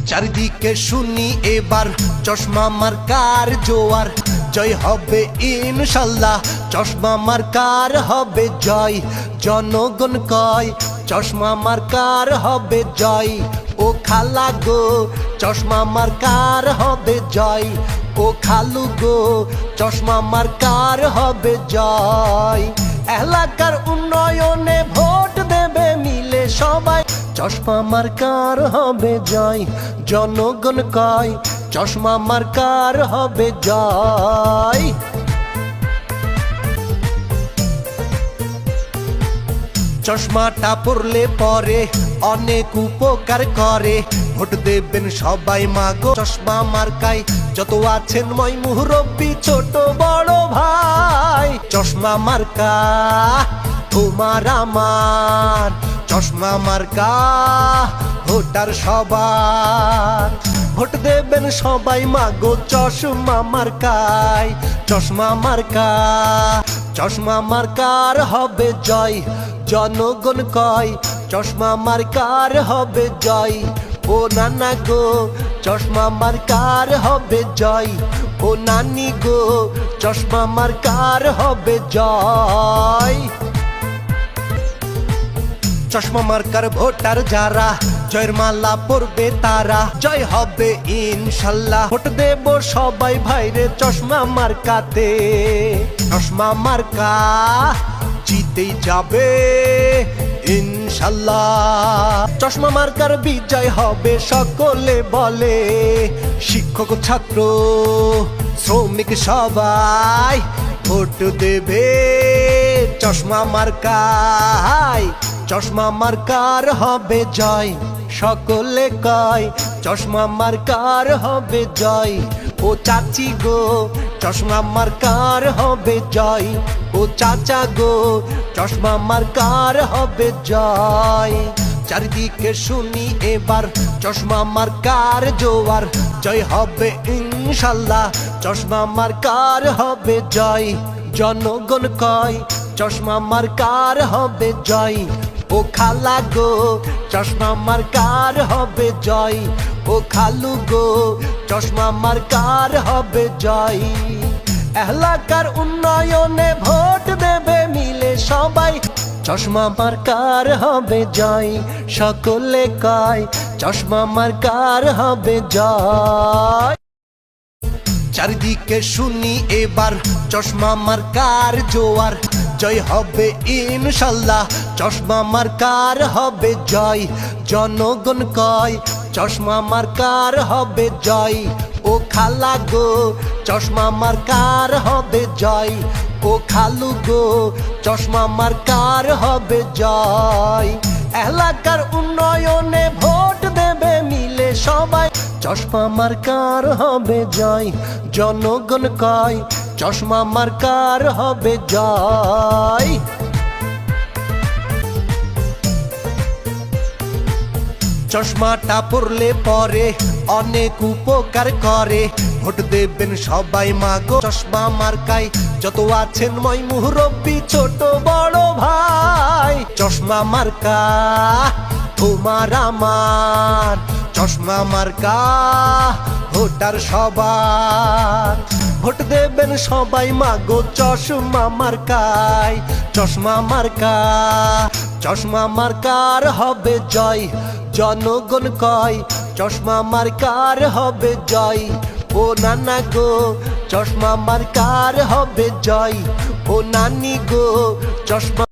চারিদিকে শুনি এবার চশমা মার্কার জোয়ার, জয় হবে ইনশাল্লাহ, চশমা মার্কার হবে জয়। জনগণ কয় চশমা মার্কার হবে জয়, ও খালা গো চশমা মার্কার হবে জয়, ও খালু গো চশমা মার্কার হবে জয়। এলাকার উন্নয়নে ভোট দেবে মিলে সবাই, চশমা মার্কার হবে জয়। জনগণ কয় চশমা মার্কার হবে জয়। চশমাটা পরলে পরে অনেক উপকার করে, ভোট দেবেন সবাই মাগো চশমা মার্কায়, যত আছেন মই মুরব্বি ছোট বড় ভাই। চশমা মার্কা তোমার আমার, চশমা মার্কা ভোটার সবার, ভোট দেবেন সবাই মাগো চশমা মার্কায়। চশমা মার্কা, চশমা মার্কার হবে জয়। জনগণ কয় চশমা মার্কার হবে জয়, ও নানা গো চশমা মার্কার হবে জয়, ও নানি গো চশমা মার্কার হবে জয়। চশমা মার্কার ভোটার যারা, জয়ের মালা পরবে তারা, জয় হবে ইনশাল্লাহ। ভোট দেব সবাই ভাইরে চশমা মার্কাতে, চশমা মার্কা জিতেই যাবে ইনশাল্লাহ। চশমা মার্কার বিজয় হবে সকলে বলে, শিক্ষক ছাত্র শ্রমিক সবাই ভোট দেবে চশমা মার্কায়। চশমা মার্কার হবে জয়, সকলে কয় চশমা মার্কার হবে জয়, ও চাচি গো চশমা মার্কার হবে জয়, ও চাচা গো চশমা মার্কার হবে জয়। চারিদিকে শুনি এবার চশমা মার্কার জোয়ার, জয় হবে ইনশাল্লাহ, চশমা মার্কার হবে জয়। জনগণ কয় চশমা মার্কার হবে জয়, ও খালা গো চশমা মার্কার হবে জয়, ও খালু গো চশমা মার্কার হবে জয়। এলাকার উন্নয়নে ভোট দেবে মিলে সবাই, চশমা মার্কার হবে জয়, সকলে কয় চশমা মার্কার হবে জয়। চারিদিকে শুনি এবার চশমা মার্কার জোয়ার, জয় হবে ইনশাল্লাহ, চশমা মার্কার হবে জয়। জনগণ কয় চশমা মার্কার হবে জয়, ও খালা গো চশমা মার্কার হবে জয়, ও খালু গো চশমা মার্কার হবে জয়। এলাকার উন্নয়নে ভোট দেবে মিলে সবাই, চশমা মার্কার হবে জয়। জনগণ কয় চশমা মার্কার হবে জয়। চশমাটা পরলে পরে অনেক উপকার করে, ভোট দেবেন সবাই মাগো চশমা মার্কায়, যত আছেন মই মুরব্বি ছোট বড় ভাই। চশমা মার্কা তোমার আমার, চশমা মার্কা ভোটার সবার, ভোট দেবেন সবাই মাগো চশমা মার্কায়। চশমা মার্কা, চশমা মার্কার হবে জয়। জনগণ কয় চশমা মার্কার হবে জয়, ও নানা গো চশমা মার্কার হবে জয়, ও নানি গো চশমা